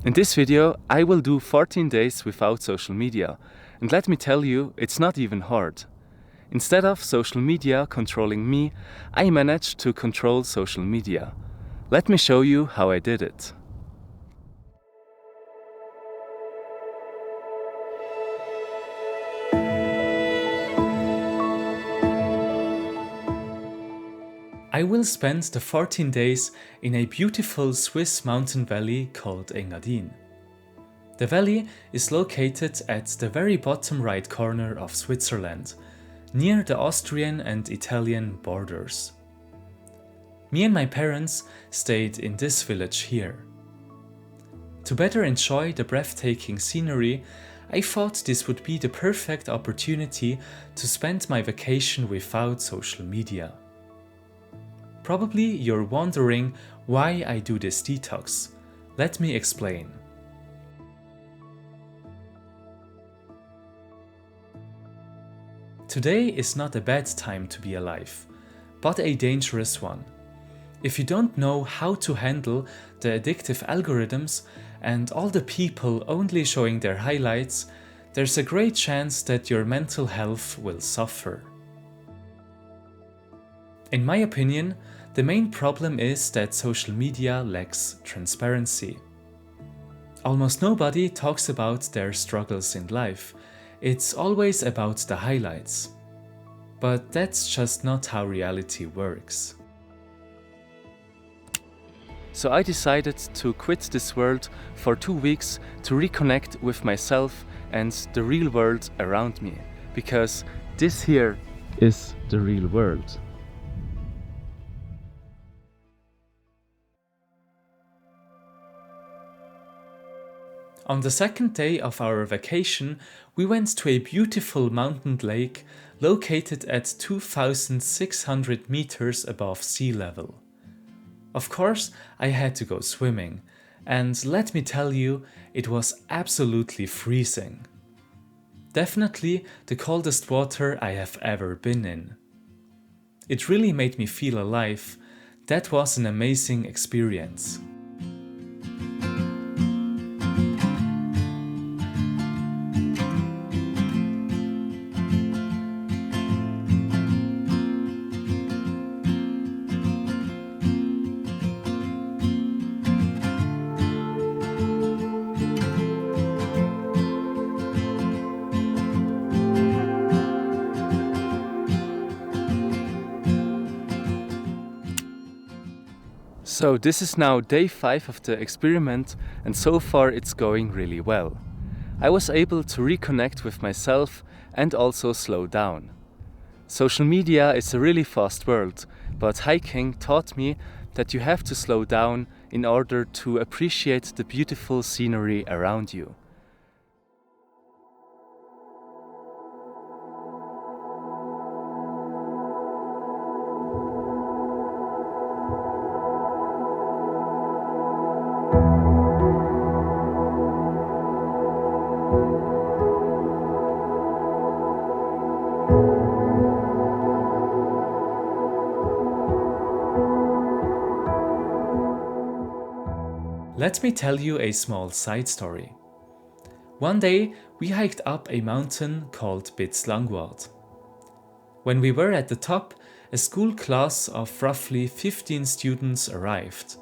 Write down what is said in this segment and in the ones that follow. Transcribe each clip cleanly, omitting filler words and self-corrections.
In this video, I will do 14 days without social media, and let me tell you, it's not even hard. Instead of social media controlling me, I managed to control social media. Let me show you how I did it. I will spend the 14 days in a beautiful Swiss mountain valley called Engadin. The valley is located at the very bottom right corner of Switzerland, near the Austrian and Italian borders. Me and my parents stayed in this village here. To better enjoy the breathtaking scenery, I thought this would be the perfect opportunity to spend my vacation without social media. Probably you're wondering why I do this detox. Let me explain. Today is not a bad time to be alive, but a dangerous one. If you don't know how to handle the addictive algorithms and all the people only showing their highlights, there's a great chance that your mental health will suffer. In my opinion, the main problem is that social media lacks transparency. Almost nobody talks about their struggles in life. It's always about the highlights. But that's just not how reality works. So I decided to quit this world for 2 weeks to reconnect with myself and the real world around me. Because this here is the real world. On the second day of our vacation, we went to a beautiful mountain lake located at 2,600 meters above sea level. Of course, I had to go swimming, and let me tell you, it was absolutely freezing. Definitely the coldest water I have ever been in. It really made me feel alive. That was an amazing experience. So this is now day 5 of the experiment, and so far it's going really well. I was able to reconnect with myself and also slow down. Social media is a really fast world, but hiking taught me that you have to slow down in order to appreciate the beautiful scenery around you. Let me tell you a small side story. One day we hiked up a mountain called Langwart. When we were at the top, a school class of roughly 15 students arrived.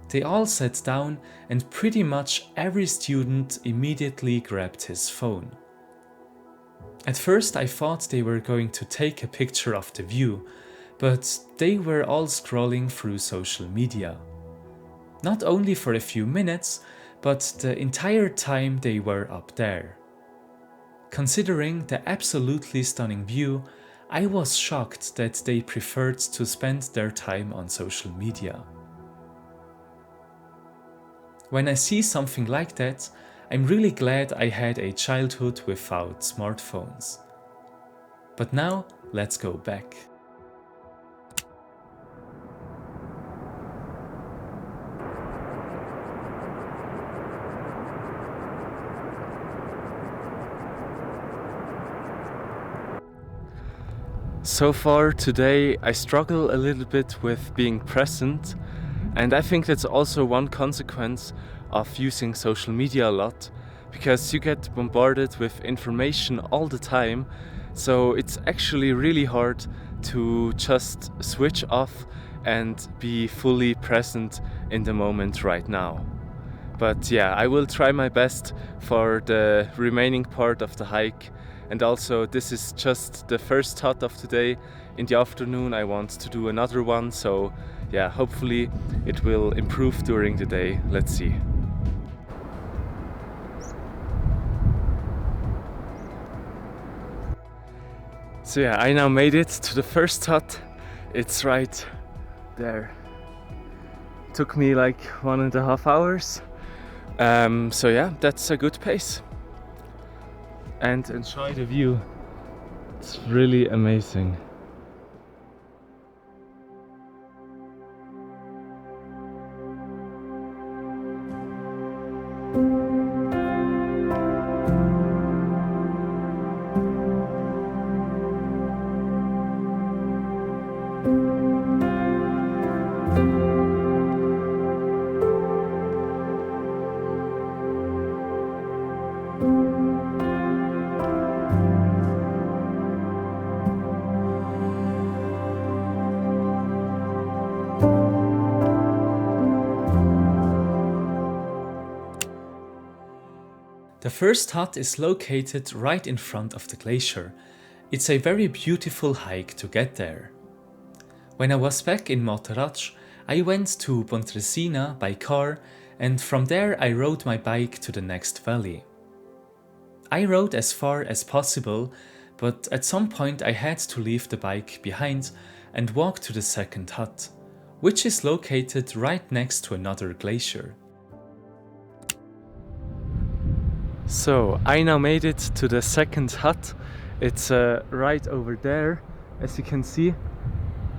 They all sat down and pretty much every student immediately grabbed his phone. At first I thought they were going to take a picture of the view, but they were all scrolling through social media. Not only for a few minutes, but the entire time they were up there. Considering the absolutely stunning view, I was shocked that they preferred to spend their time on social media. When I see something like that, I'm really glad I had a childhood without smartphones. But now, let's go back. So far today I struggle a little bit with being present, and I think that's also one consequence of using social media a lot, because you get bombarded with information all the time, so it's actually really hard to just switch off and be fully present in the moment right now. But yeah, I will try my best for the remaining part of the hike. And also, this is just the first hut of today. In the afternoon I want to do another one, so yeah, hopefully it will improve during the day. Let's see. So yeah, I now made it to the first hut. It's right there. Took me like 1.5 hours. So yeah, that's a good pace. And enjoy the view. It's really amazing. The first hut is located right in front of the glacier. It's a very beautiful hike to get there. When I was back in Monterrey, I went to Pontresina by car, and from there I rode my bike to the next valley. I rode as far as possible, but at some point I had to leave the bike behind and walk to the second hut, which is located right next to another glacier. So I now made it to the second hut. It's right over there, as you can see.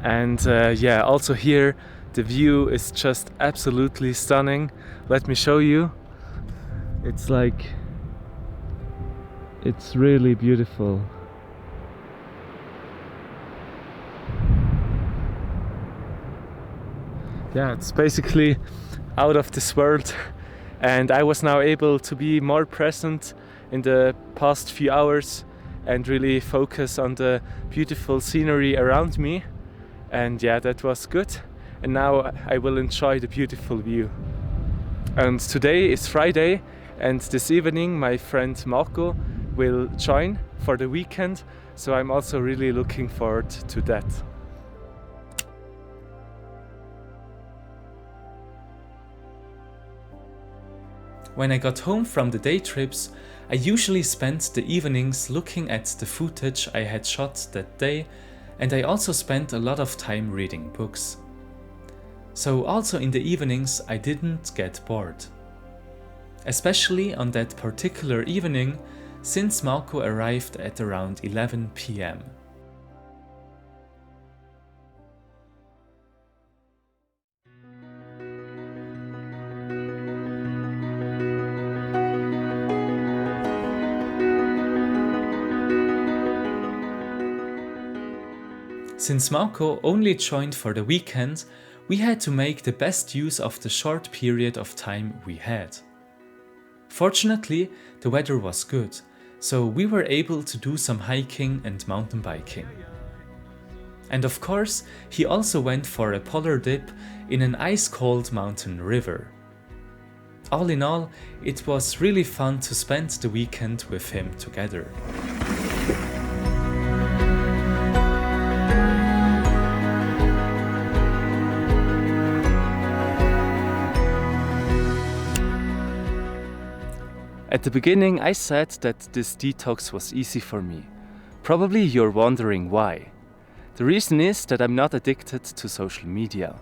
And yeah, also here the view is just absolutely stunning. Let me show you. It's really beautiful. Yeah, it's basically out of this world. And I was now able to be more present in the past few hours and really focus on the beautiful scenery around me. And yeah, that was good. And now I will enjoy the beautiful view. And today is Friday, and this evening my friend Marco will join for the weekend. So I'm also really looking forward to that. When I got home from the day trips, I usually spent the evenings looking at the footage I had shot that day, and I also spent a lot of time reading books. So also in the evenings I didn't get bored. Especially on that particular evening, since Marco arrived at around 11 p.m. Since Marco only joined for the weekend, we had to make the best use of the short period of time we had. Fortunately, the weather was good, so we were able to do some hiking and mountain biking. And of course, he also went for a polar dip in an ice-cold mountain river. All in all, it was really fun to spend the weekend with him together. At the beginning I said that this detox was easy for me. Probably you're wondering why. The reason is that I'm not addicted to social media.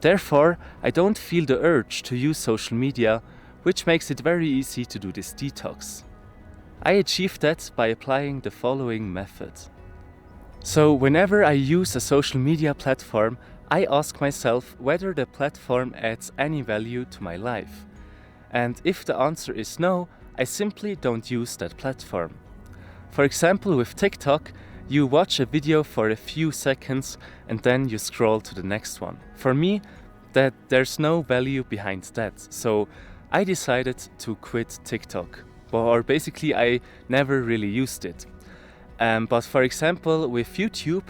Therefore, I don't feel the urge to use social media, which makes it very easy to do this detox. I achieved that by applying the following method. So whenever I use a social media platform, I ask myself whether the platform adds any value to my life. And if the answer is no, I simply don't use that platform. For example, with TikTok, you watch a video for a few seconds and then you scroll to the next one. For me, there's no value behind that, so I decided to quit TikTok. Or basically, I never really used it. But for example, with YouTube,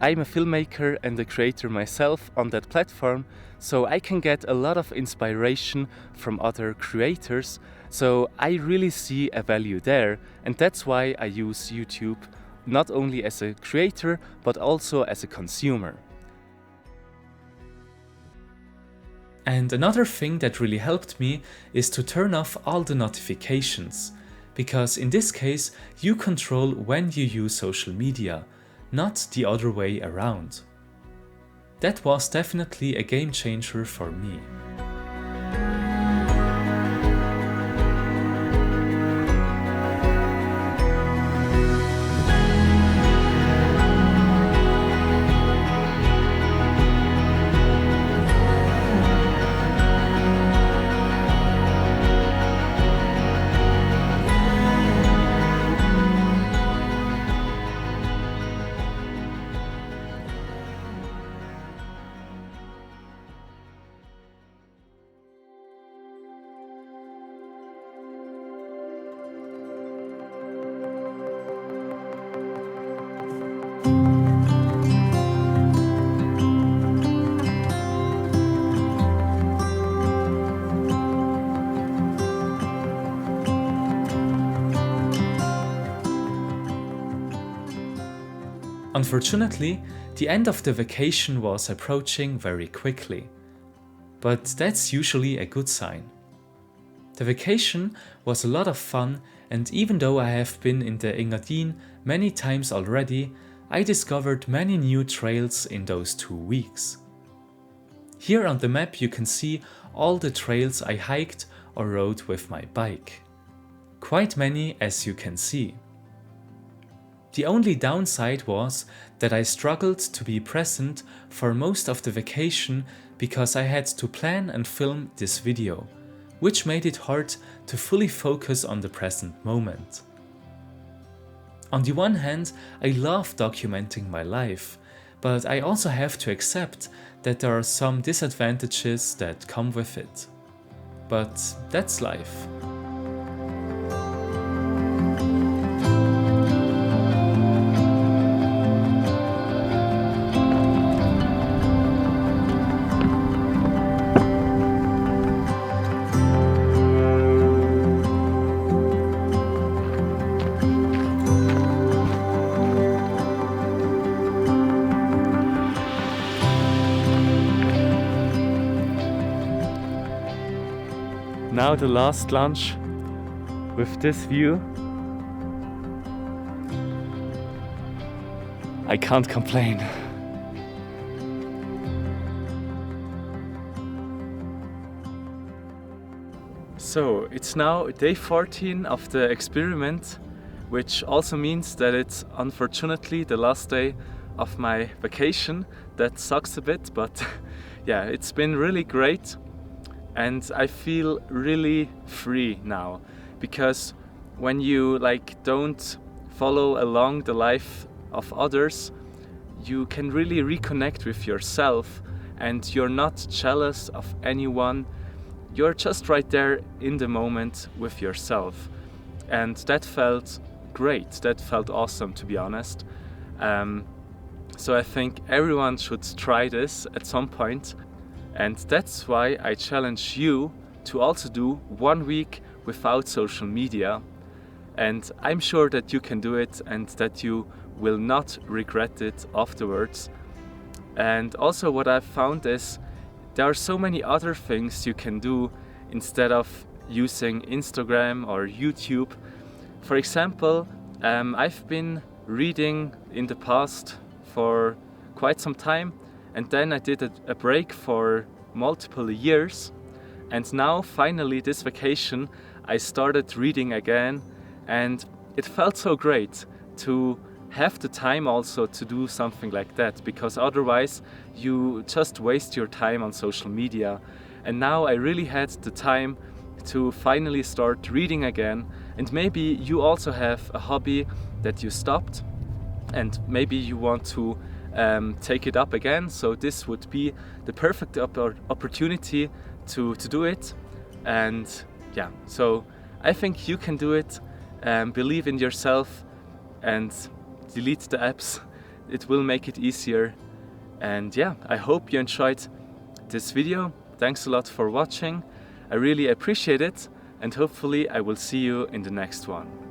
I'm a filmmaker and a creator myself on that platform, so I can get a lot of inspiration from other creators. So I really see a value there, and that's why I use YouTube not only as a creator, but also as a consumer. And another thing that really helped me is to turn off all the notifications, because in this case you control when you use social media, not the other way around. That was definitely a game changer for me. Unfortunately, the end of the vacation was approaching very quickly, but that's usually a good sign. The vacation was a lot of fun, and even though I have been in the Engadin many times already, I discovered many new trails in those 2 weeks. Here on the map you can see all the trails I hiked or rode with my bike. Quite many, as you can see. The only downside was that I struggled to be present for most of the vacation because I had to plan and film this video, which made it hard to fully focus on the present moment. On the one hand, I love documenting my life, but I also have to accept that there are some disadvantages that come with it. But that's life. Now the last lunch with this view. I can't complain. So it's now day 14 of the experiment, which also means that it's unfortunately the last day of my vacation. That sucks a bit, but yeah, it's been really great. And I feel really free now, because when you don't follow along the life of others, you can really reconnect with yourself, and you're not jealous of anyone. You're just right there in the moment with yourself, and that felt great. That felt awesome, to be honest. So I think everyone should try this at some point. And that's why I challenge you to also do 1 week without social media. And I'm sure that you can do it and that you will not regret it afterwards. And also what I've found is there are so many other things you can do instead of using Instagram or YouTube. For example, I've been reading in the past for quite some time, and then I did a break for multiple years, and now finally this vacation I started reading again, and it felt so great to have the time also to do something like that, because otherwise you just waste your time on social media. And now I really had the time to finally start reading again, and maybe you also have a hobby that you stopped and maybe you want to take it up again, so this would be the perfect opportunity to do it. And yeah, so I think you can do it. Believe in yourself and delete the apps. It will make it easier. And yeah, I hope you enjoyed this video. Thanks a lot for watching. I really appreciate it, and hopefully I will see you in the next one.